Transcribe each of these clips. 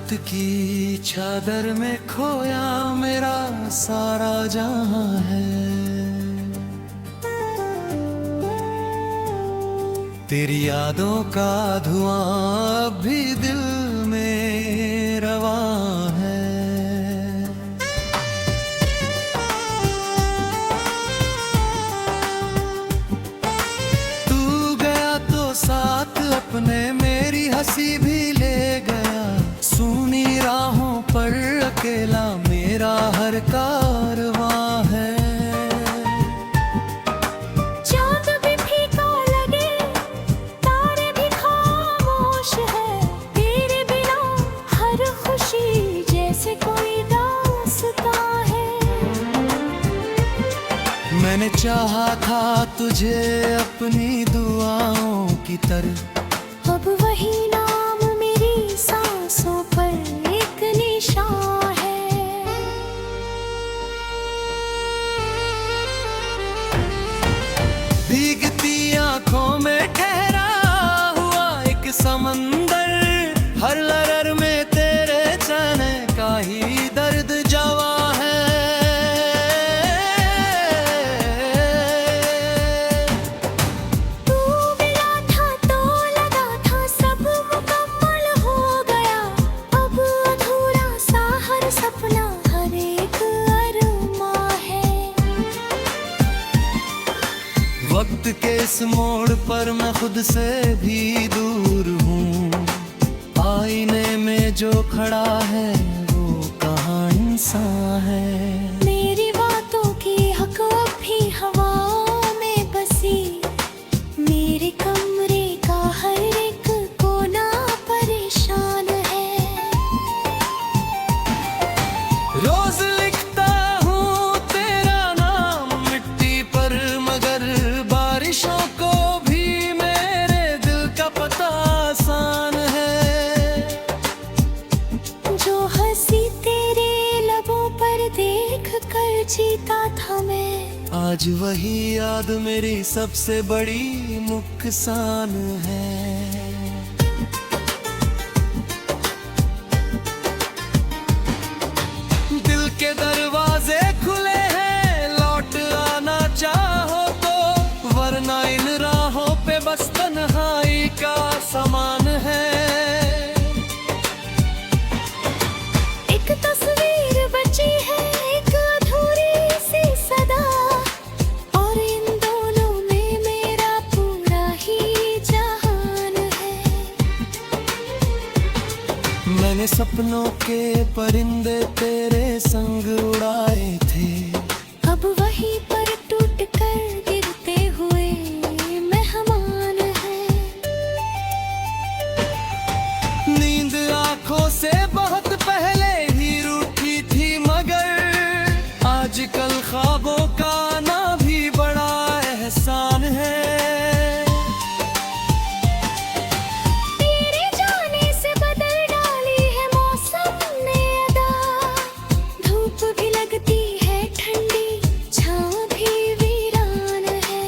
मोहब्बत की चादर में खोया मेरा सारा जहां है। तेरी यादों का धुआं अब भी दिल में रवां है। तू गया तो साथ अपने मेरी हंसी भी ले गया। सूनी राहों पर अकेला मेरा हर कारवां है। मैंने चाहा था तुझे अपनी दुआओं की तरह। अब वही नाम मेरी सांसों पर एक निशान है। भीगती आंखों में ठहरा हुआ एक समंदर। हर लहर में तेरे चेहरे का ही दर्द जवा है। वक्त के इस मोड़ पर मैं खुद से भी दूर हूँ। आईने में जो खड़ा है वो कहाँ इंसान है। मेरी बातों की हक अब भी हवा में बसी। मेरे कमरे का हर एक कोना परेशान है। रोज लिखता हूँ तेरा नाम मिट्टी पर, मगर बारिशों को भी मेरे दिल का पता आसान है। जो हंसी तेरे लबों पर देख कर जीता था मैं, आज वही याद मेरी सबसे बड़ी नुकसान है। दिल के दरवाजे खुले हैं, लौट आना चाहो तो, वरना इन राहों पे बस तन्हाई का सामान है। एक तस्वीर बची है, एक अधूरी सी सदा, और इन दोनों में मेरा पूरा ही जहान है। मैंने सपनों के परिंदे तेरे संग उड़ाए थे। अब वहीं पर टूट कर गिरते हुए मेहमान हैं। नींद आंखों से बहुत पहले ही रूठी थी, मगर आजकल ख्वाबों का आना भी बड़ा एहसान है। तेरे जाने से बदल डाली है मौसम ने अदा। धूप भी लगती है ठंडी, छाँव भी वीरान है।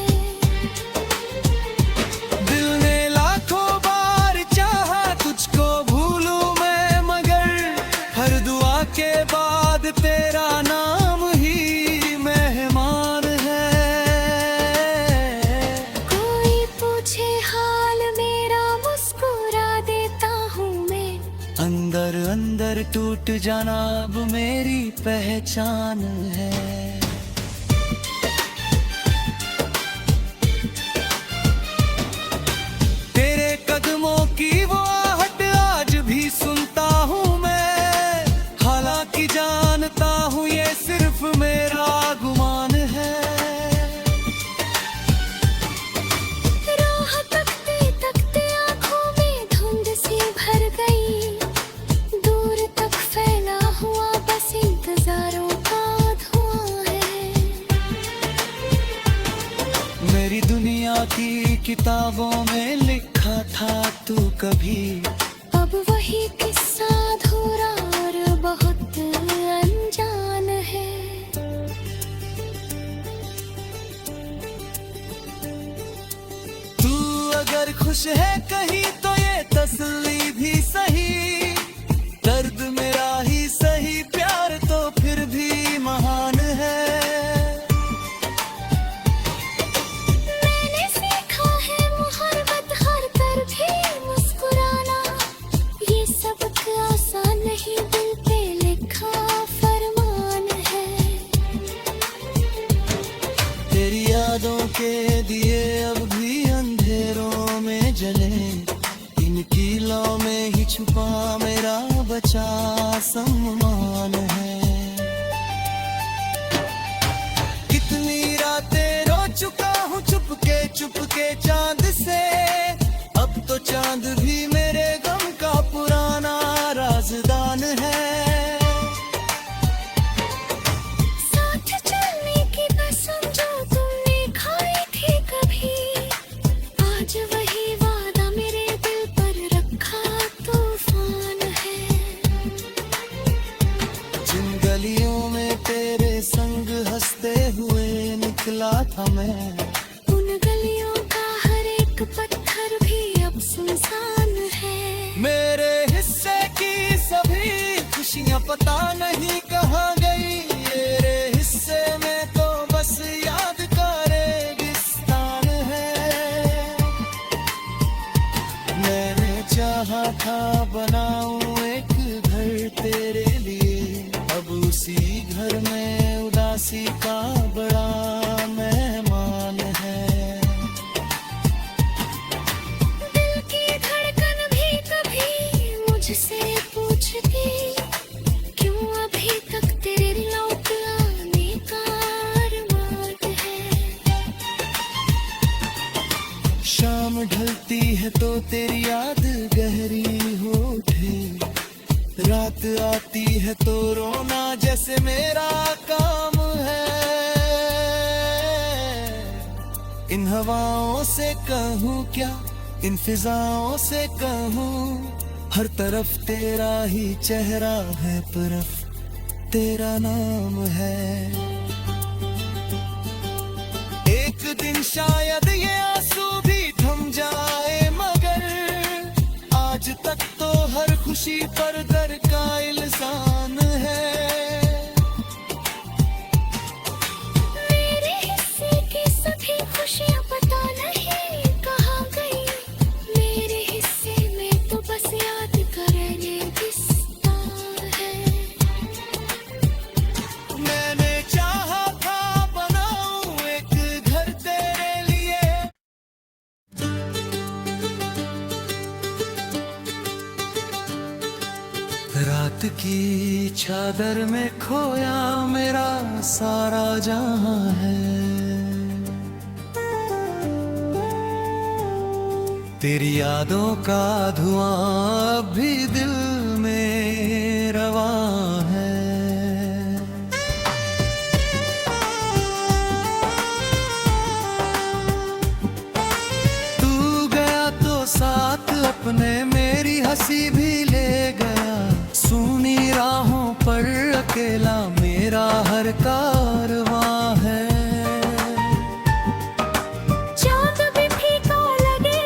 दिल ने लाखों बार चाहा तुझको भूलूं मैं, मगर हर दुआ के बाद तेरा नाम ही मेहमान है। कोई पूछे हाल मेरा, मुस्कुरा देता हूँ मैं। अंदर अंदर टूट जाना अब मेरी पहचान है। तेरे कदमों की वो आहट आज भी सुनता हूँ मैं, हालांकि जानता हूँ ये सिर्फ मेरा गुमान है। राह तकते तकते आँखों में धुंध सी भर गई। दूर तक फैला हुआ बस इंतजारों का धुआं है। मेरी दुनिया की किताबों में लिखा था तू कभी, अब वही किस्सा अधूरा और बहुत अनजान है। तू अगर खुश है कहीं तो ये तसल्ली भी सही। दर्द दिए अब भी अंधेरों में जले, इनकी लौ में ही छुपा मेरा बचा सम्मान है। कितनी रातें रो चुका हूँ चुपके चांद से, अब तो चांद भी मेरे गम का पुराना राज़दान है। साथ चलने की कसम जो तुमने खाई थी कभी, आज वही वादा मेरे दिल पर रखा तूफान है। जिन गलियों में तेरे संग हंसते हुए निकला था मैं, उन गलियों का हर एक पत्थर भी अब सुनसान है। मेरे हिस्से की सभी खुशियाँ पता नहीं कहाँ गई, मेरे हिस्से में तो बस याद का रेगिस्तान है। मैंने चाहा था बनाऊं एक घर तेरे लिए, अब उसी घर में उदासी का बड़ा मेहमान है। दिल की धड़कन भी कभी मुझसे पूछती, क्यों अभी तक तेरे लौट आने का अरमान है। शाम ढलती है तो तेरी याद गहरी हो उठे, रात आती है तो रोना जैसे मेरा काम है। इन हवाओं से कहूँ क्या, इन फिजाओं से कहूँ, हर तरफ तेरा ही चेहरा है, परफ तेरा नाम है। एक दिन शायद ये आंसू भी थम जाए, मगर आज तक तो हर खुशी पर दर्द का इल्जाम है। मेरे हिस्से की सभी खुशियाँ पता नहीं कहाँ गई, मेरे हिस्से में तो बस याद का रेगिस्तान है। मैंने चाहा था बनाऊं एक घर तेरे लिए। रात की चादर में खोया मेरा सारा जहां है, तेरी यादों का धुआं अब भी दिल में रवा है। तू गया तो साथ अपने मेरी हंसी भी ले गया, सूनी राहों पर अकेला मेरा हर कारवां है। चाँद भी फीका लगे,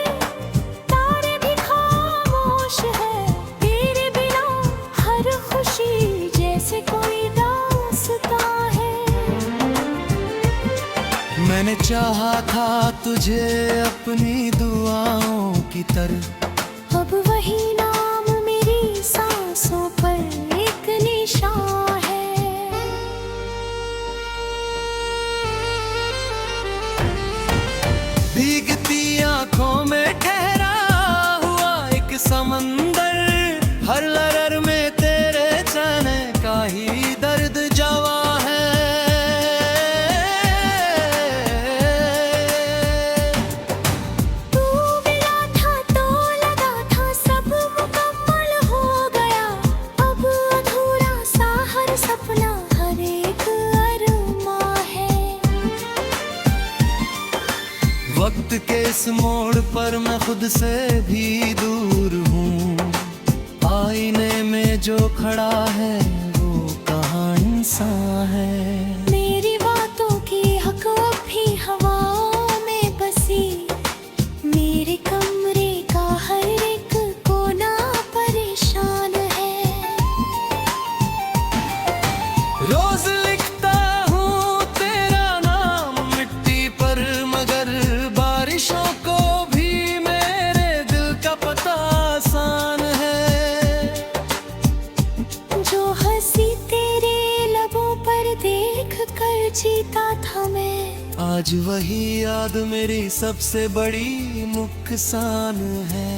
तारे भी खामोश है, तेरे बिना हर खुशी जैसे कोई दास्तां है। मैंने चाहा था तुझे अपनी दुआओं की तरह, अब वही नाम मेरी सांसों पर एक निशान है। भीगती आंखों में ठहरा हुआ एक समंदर, हर लहर में तेरे जाने का ही दर्द जवा है। तू मिला था तो लगा था सब मुकम्मल हो गया, अब अधूरा सा हर सपना हर एक अरमां है। वक्त के इस मोड़ पर मैं खुद से भी दूर हूँ, आईने में जो खड़ा है वो कहाँ इंसान है। मेरी बातों की हक अब भी हवाओं में बसी, मेरे कमरे का हर एक कोना परेशान है। रोज लिखता हूँ तेरा नाम मिट्टी पर, मगर बारिशों को भी मेरे दिल का पता आसान है। जो हंसी तेरे लबों पर देख आज वही याद मेरी सबसे बड़ी नुकसान है।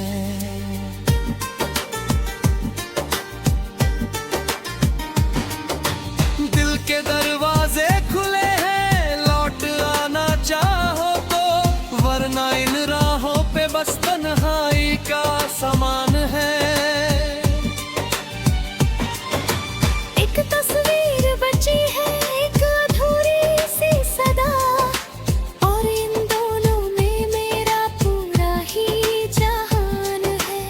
दिल के दरवाजे खुले हैं, लौट आना चाहो तो, वरना इन राहों पे बस तन्हाई का सामान है। एक तस्वीर बची है, एक अधूरी सी सदा, और इन दोनों में मेरा पूरा ही जहान है।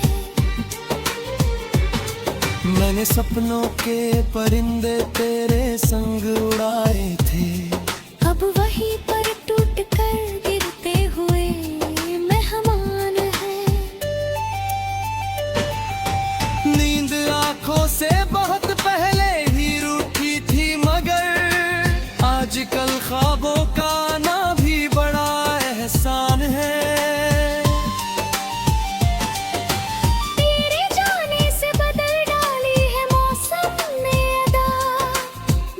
मैंने सपनों के परिंदे तेरे संग उड़ाए थे, अब वहीं पर टूट कर गिरते हुए मेहमान हैं। नींद आंखों से बहुत पहले ही रूठी थी, मगर आजकल ख्वाबों का आना भी बड़ा एहसान है। तेरे जाने से बदल डाली है मौसम ने अदा,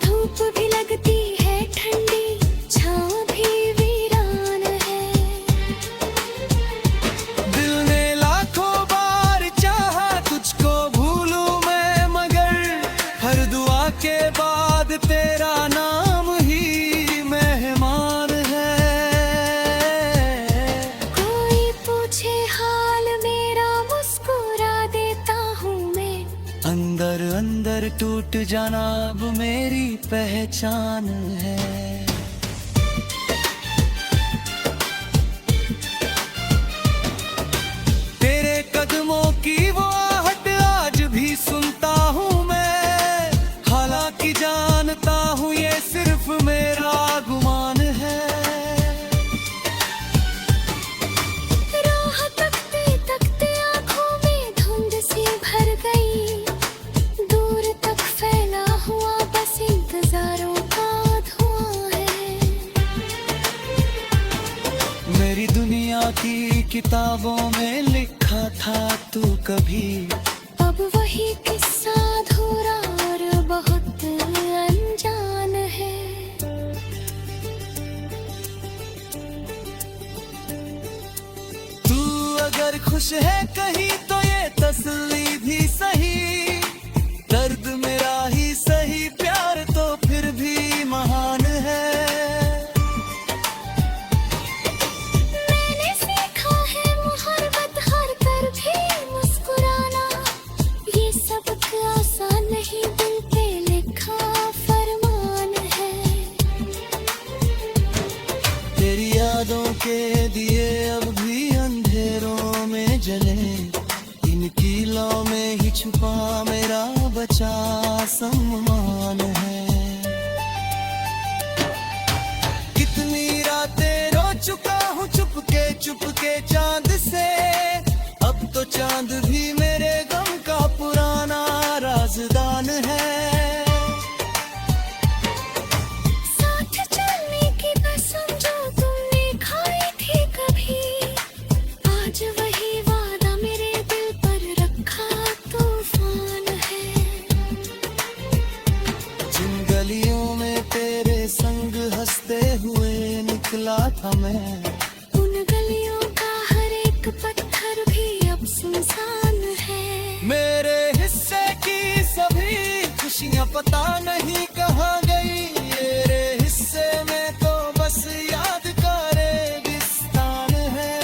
धूप भी लगती है ठंडी, छाँव भी वीरान है। दिल ने लाखों बार चाहा तुझको भूलूं मैं, मगर हर दुआ के बाद तेरा नाम ही मेहमान है। कोई पूछे हाल मेरा, मुस्कुरा देता हूँ मैं। अंदर अंदर टूट जाना अब मेरी पहचान है। तेरे कदमों की वो आहट आज भी सुनता हूँ मैं, हालांकि जानता हूँ ये सिर्फ मेरा गुमान है। राह तकते तकते आँखों में धुंध सी भर गई, दूर तक फैला हुआ बस इंतजारों का धुआं है। मेरी दुनिया की किताबों में लिखा था तू कभी, अब वही किस्सा अधूरा और बहुत अनजान है। तू अगर खुश है कहीं तो ये तसल्ली भी सही, दर्द मेरा ही सही, प्यार तो फिर भी महान है। मैंने सीखा है मुहब्बत हार कर भी मुस्कुराना, ये सबक आसान नहीं, दिल पे लिखा फरमान है। तेरी यादों के दिए अब भी अंधेरों में जले, इन कीलों में ही छुपा मेरा बचा सम्मान है। कितनी रातें रो चुका हूँ चुपके चांद से, अब तो चांद भी मेरे गम का पुराना राज़दान है। साथ चलने की कसम जो तुमने खाई थी कभी, आज वही वादा मेरे दिल पर रखा तूफान है। जिन गलियों में तेरे संग हंसते हुए निकला था मैं, उन गलियों का हर एक पत्थर भी अब सुनसान है। मेरे हिस्से की सभी खुशियाँ पता नहीं कहाँ गई, मेरे हिस्से में तो बस याद का रेगिस्तान है।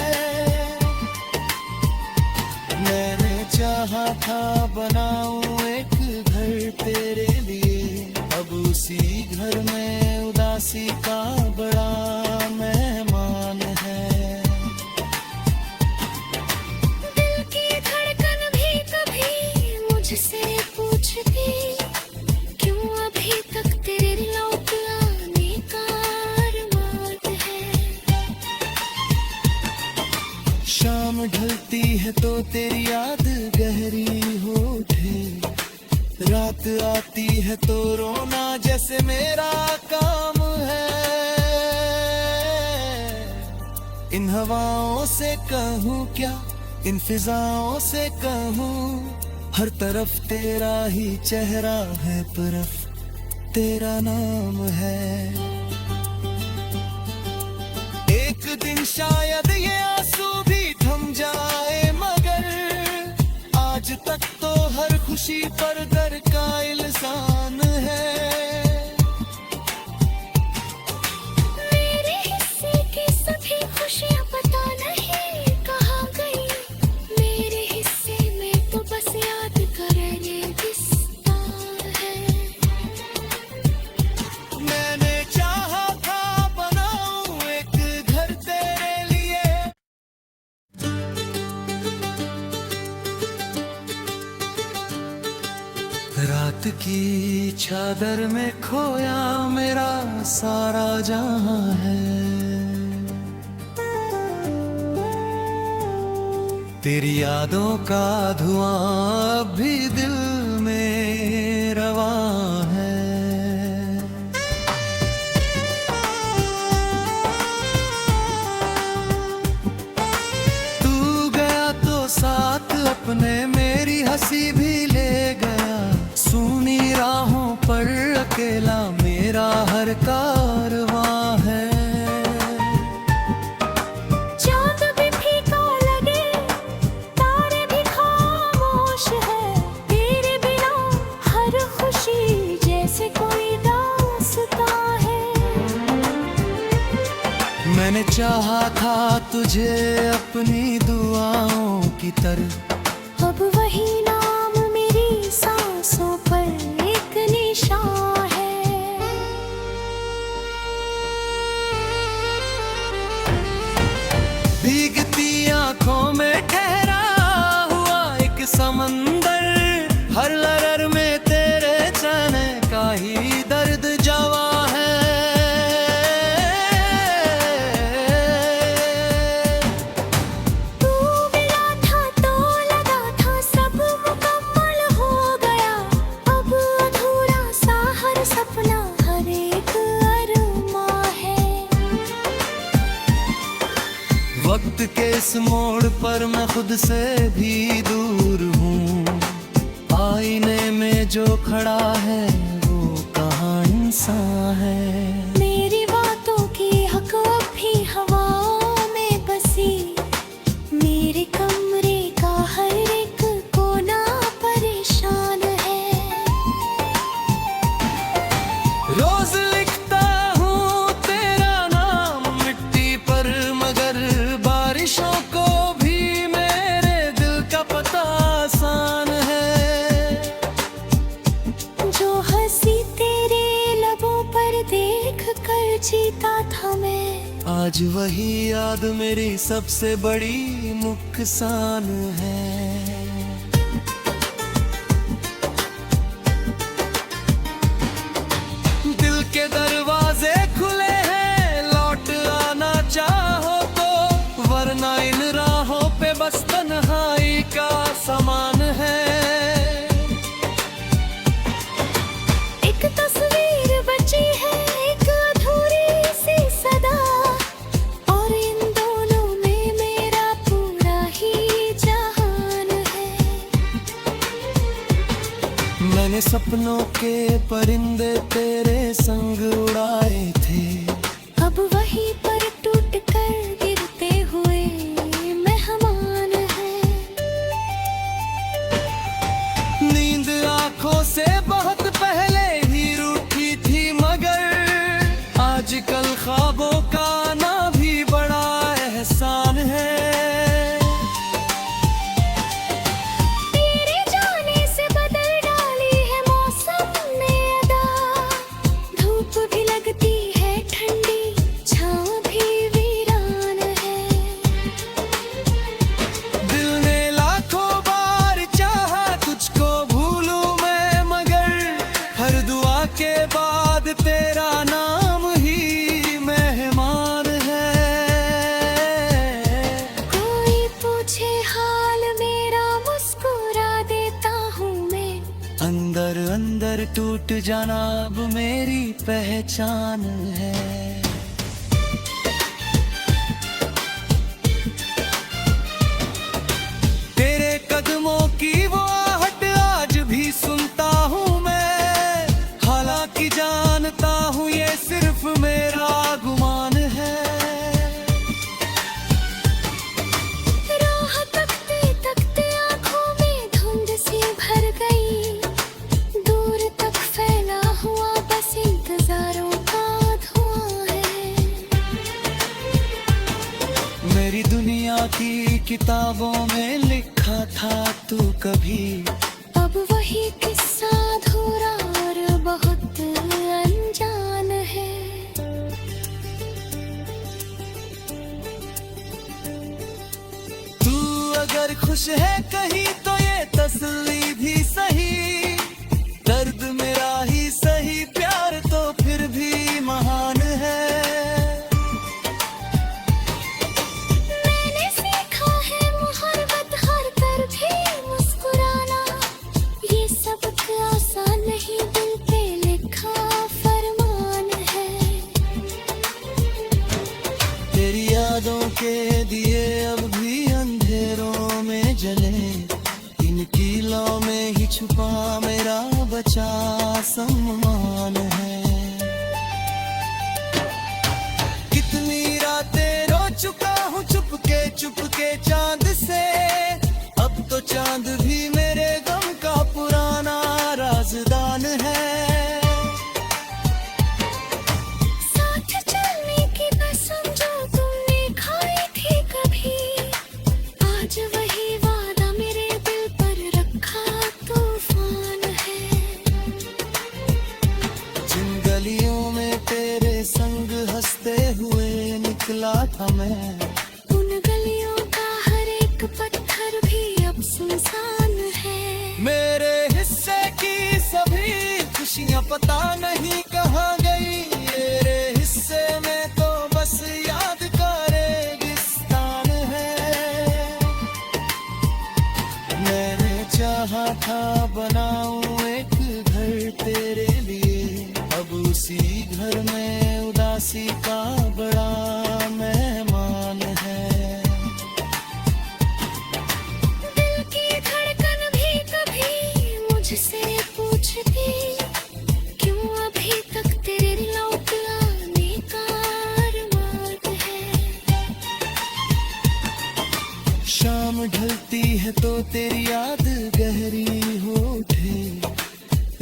मैंने चाहा था बनाऊं एक घर तेरे लिए, अब उसी घर में उदासी का बड़ा मेहमान है। दिल की धड़कन भी कभी मुझसे पूछती, क्यों अभी तक तेरे लौट आने का अरमान है। शाम ढलती है तो तेरी याद गहरी हो उठे, रात आती है तो रोना जैसे मेरा काम है। इन हवाओं से कहूँ क्या, इन फिजाओं से कहूँ, हर तरफ तेरा ही चेहरा है, तरफ तेरा नाम है। शायद ये आंसू भी थम जाए, मगर आज तक तो हर खुशी पर दर का इल्जाम है। मेरे हिस्से की सभी खुशियाँ पता नहीं कहाँ गई, मेरे हिस्से में तो बस याद करने विस्तार है। मैंने चाहा था बनाऊं एक घर तेरे लिए। रात की चादर में खोया मेरा सारा जहां है, तेरी यादों का धुआं अब भी दिल में रवां है। तू गया तो साथ अपने मेरी हंसी भी ले गया, सूनी राहों पर अकेला मेरा हर कारवां है। चाँद भी फीका लगे, तारे भी खामोश है, तेरे बिना हर खुशी जैसे कोई दास्तां है। मैंने चाहा था तुझे अपनी दुआओं की तरह, अब वही नाम मेरी सांसों पर एक निशान है। भीगती आंखों में ठहरा हुआ एक समंदर, हर लहर में तेरे जाने का ही दर्द जवा है। तू मिला था तो लगा था सब मुकम्मल हो गया, अब अधूरा सा हर सपना हर एक अरमां है। वक्त के इस मोड़ पर मैं खुद से भी दूर हूँ, आईने में जो खड़ा है वो कहाँ इंसान है। मेरी बातों की हक अब भी हवाओं में बसी, मेरे कमरे का हर एक कोना परेशान है। रोज लिखता हूँ तेरा नाम मिट्टी पर, मगर बारिशों को भी मेरे दिल का पता आसान है। जो हंसी तेरे लबों पर देख कर जीता था मैं, आज वही याद मेरी सबसे बड़ी नुकसान है। दिल के दरवाजे खुले हैं, लौट आना चाहो तो, वरना इन राहों पे बस तन्हाई का सामान है। एक तस्वीर बची है, एक अधूरी सी सदा, और इन दोनों में मेरा पूरा ही जहान है। मैंने सपनों के परिंदे तेरे संग उड़ाए थे, अब वहीं पर टूट कर गिरते हुए मेहमान हैं। नींद आंखों से बहुत पहले ही रूठी थी, मगर आजकल ख्वाबों का आना भी बड़ा एहसान है। तेरे जाने से बदल डाली है मौसम ने अदा, धूप भी लगती है ठंडी, छाँव भी वीरान है। दिल ने लाखों बार चाहा तुझको भूलूं मैं, मगर हर दुआ के बाद तेरा नाम ही मेहमान है। कोई पूछे हाल मेरा मुस्कुरा देता हूँ मैं, अंदर अंदर टूट जाना अब मेरी पहचान है। तेरे कदमों की वो आहट आज भी सुनता हूँ मैं, हालांकि जानता हूँ ये सिर्फ मेरा गुमान है। दुनिया की किताबों में लिखा था तू कभी। अब वही किस्सा अधूरा और बहुत अनजान है। तू अगर खुश है कहीं तो ये तसल्ली भी सही, दर्द मेरा ही सही, प्यार तो फिर भी महान है। मैंने सीखा है मुहब्बत हर कर भी मुस्कुराना, ये सबक आसान नहीं, दिल पे लिखा फरमान है। तेरी यादों के दिए अब भी अंधेरों में जले, इन कीलों में ही छुपा मेरा बचा सम्मान है। कितनी रातें रो चुका हूँ चुपके चांद से, अब तो चांद भी मेरे गम का पुराना राज़दान है। साथ चलने की कसम जो तुमने खाई थी कभी, आज वही वादा मेरे दिल पर रखा तूफान है। जिन गलियों में तेरे संग हंसते हुए निकला था मैं, उन गलियों का हर एक पत्थर भी अब सुनसान है। मेरे हिस्से की सभी खुशियाँ पता नहीं कहाँ गई, मेरे हिस्से में तो बस याद का रेगिस्तान है। मैंने चाहा था बनाऊं एक घर तेरे लिए, अब उसी घर में उदासी का बड़ा मेहमान है। दिल की धड़कन भी कभी मुझसे पूछती, क्यों अभी तक तेरे लौट आने का अरमान है। शाम ढलती है तो तेरी याद गहरी हो उठे,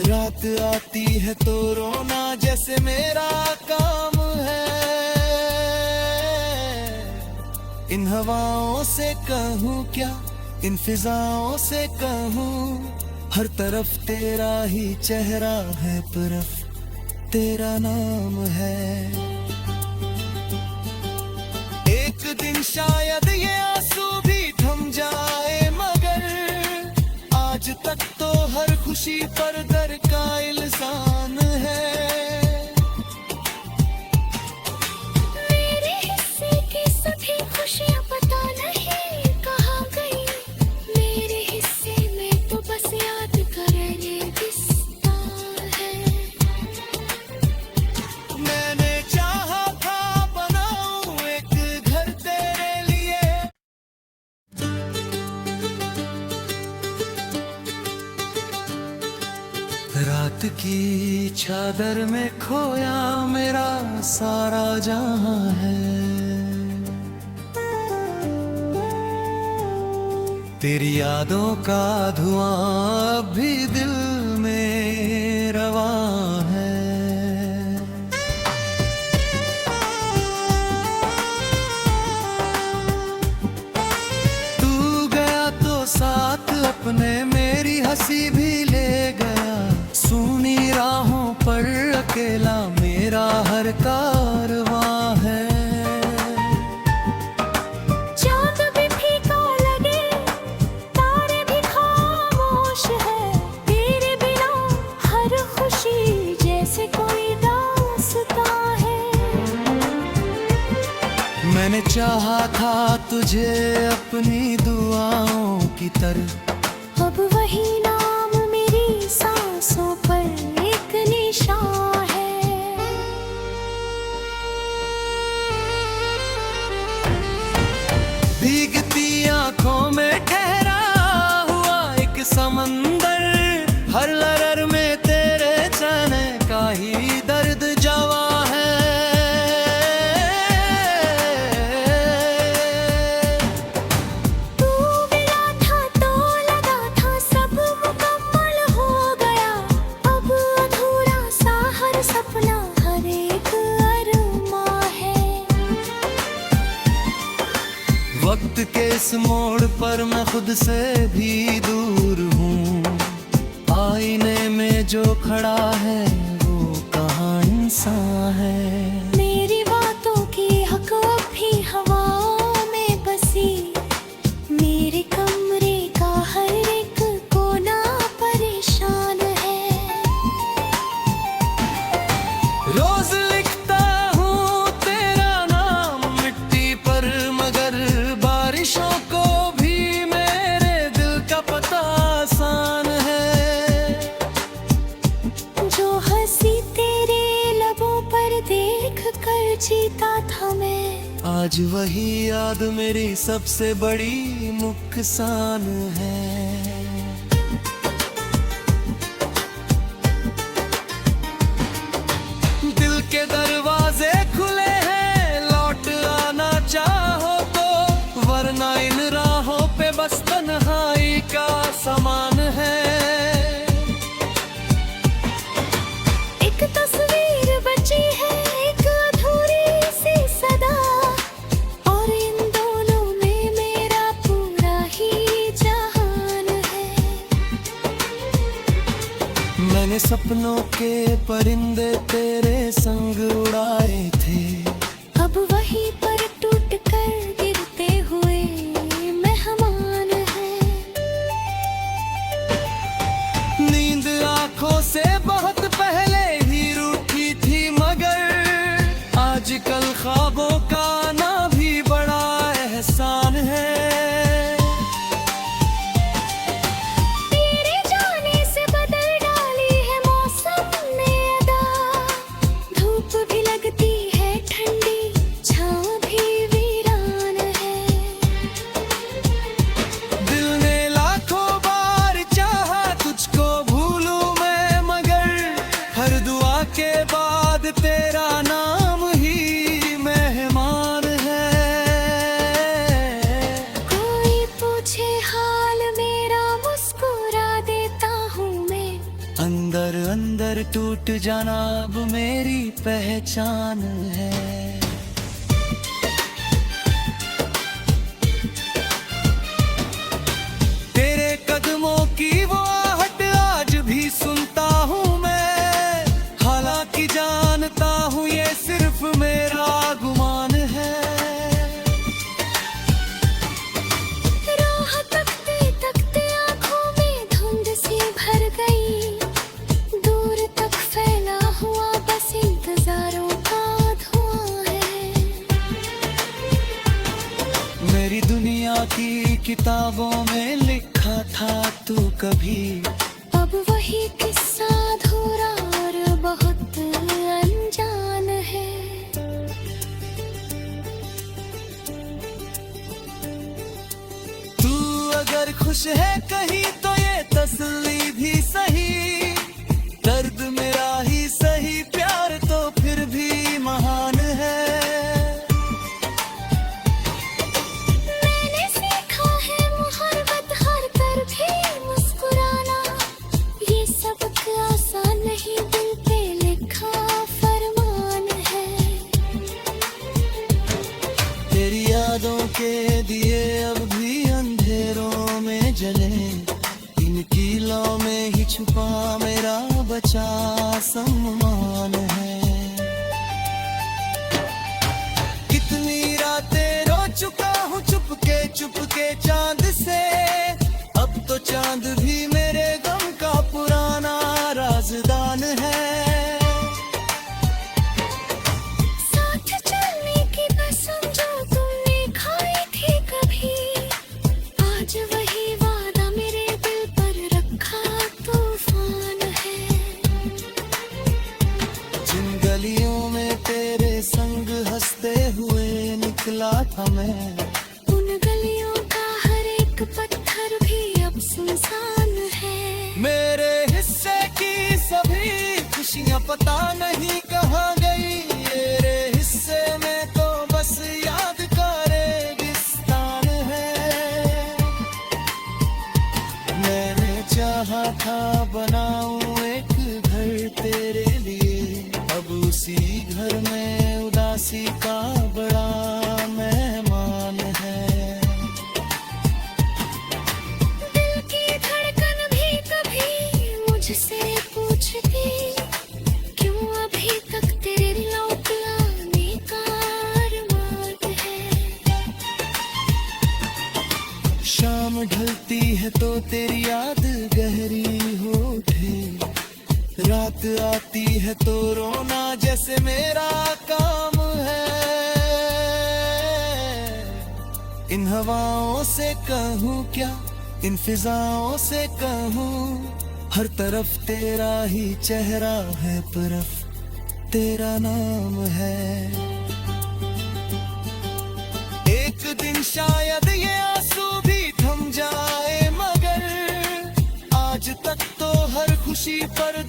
रात आती है तो रोना जैसे मेरा काम है। इन हवाओं से कहूँ क्या, इन फिजाओं से कहूँ, हर तरफ तेरा ही चेहरा है, तरफ तेरा नाम है। एक दिन शायद ये आंसू भी थम जाए, मगर आज तक तो हर खुशी पर दर का इल्जाम है। मेरे हिस्से की सभी खुशियाँ पता नहीं कहाँ गई, मेरे हिस्से में तो बस याद का रेगिस्तान है। मैंने चाहा था बनाऊं एक घर तेरे लिए। रात की चादर में खोया मेरा सारा जहां है, तेरी यादों का धुआं अब भी दिल में रवां है। तू गया तो साथ अपने मेरी हंसी भी ले गया, सूनी राहों पर अकेला मेरा हर कारवां है। चाँद भी फीका लगे, तारे भी खामोश है, तेरे बिना हर खुशी जैसे कोई दास्तां है। मैंने चाहा था तुझे अपनी दुआओं की तरह, अब वही नाम मेरी सांसों पर एक निशान है। भीगती आंखों में ठहरा हुआ एक समंदर, हर लहर में तेरे चेहरे का ही दर्द जवा है। तू मिला था तो लगा था सब मुकम्मल हो गया, अब अधूरा सा हर वक्त के इस मोड़ पर मैं खुद से भी दूर हूँ। आईने में जो खड़ा है वो कहाँ इंसान है। मेरी बातों की हक अब भी हवा में बसी, मेरे कमरे का हर एक कोना परेशान है। रोज लिखता हूँ तेरा नाम मिट्टी पर, मगर बारिशों को भी मेरे दिल का पता आसान है। जो हंसी तेरे लबों पर देख कर जीता था मैं, आज वही याद मेरी सबसे बड़ी नुकसान है। दिल के दरवाजे खुले हैं, लौट आना चाहो तो, वरना इन राहों पे बस तन्हाई का सामान है। एक तस्वीर बची है, एक अधूरी सी सदा, और इन दोनों में मेरा पूरा ही जहान है। मैंने सपनों के परिंदे तेरे संग उड़ाए थे, अब वहीं पर टूट कर गिरते हुए मेहमान हैं। नींद आंखों से बहुत पहले ही रूठी थी, मगर आजकल ख्वाबों का आना भी बड़ा एहसान है। तेरे जाने से बदल डाली है मौसम ने अदा, धूप भी लगती है ठंडी, छाँव भी वीरान है। दिल ने लाखों बार चाहा तुझको भूलूं मैं, मगर हर दुआ के बाद तेरा नाम ही मेहमान है। कोई पूछे हाल मेरा, मुस्कुरा देता हूँ मैं। अंदर अंदर टूट जाना अब मेरी पहचान है। तेरे कदमों की वो आहट आज भी सुनता हूँ मैं, हालांकि जानता हूँ ये सिर्फ मेरा गुमान है। राह तकते तकते आँखों में धुंध सी भर गई, दूर तक फैला हुआ बस इंतजारों का धुआं है। मेरी दुनिया की किताबों में लिखा था तू कभी, अब वही किस्सा अधूरा और बहुत अनजान है। तू अगर खुश है कहीं तो ये तसल्ली भी सही, दर्द मेरा ही सही, प्यार तो फिर भी महान है। मैंने सीखा है मुहब्बत हार कर भी मुस्कुराना, ये सबक आसान नहीं, दिल पे लिखा फरमान है। तेरी यादों के दिए अब भी अंधेरों में जले, इन कीलों में ही छुपा मेरा बचा सम्मान है। कितनी रातें रो चुका हूँ चुपके चांद से, अब तो चांद भी मेरे गम का पुराना राजदान है। साथ चलने की कसम जो तुमने खाई थी कभी, आज वही वादा मेरे दिल पर रखा तूफान है। जिन गलियों में तेरे संग हंसते हुए निकला था मैं, उन गलियों का हर एक पत्थर भी अब सुनसान है। मेरे हिस्से की सभी खुशियाँ पता नहीं कहाँ गई, मेरे हिस्से में तो बस याद का रेगिस्तान है। मैंने चाहा था बनाऊं एक घर तेरे लिए, अब उसी घर में उदासी का बड़ा मेहमान शाम ढलती है तो तेरी याद गहरी हो उठे, रात आती है तो रोना जैसे मेरा काम है। इन हवाओं से कहूँ क्या, इन फिजाओं से कहूँ, हर तरफ तेरा ही चेहरा है, तरफ तेरा नाम है। एक दिन शायद ये आंसू भी थम जाए, मगर आज तक तो हर खुशी पर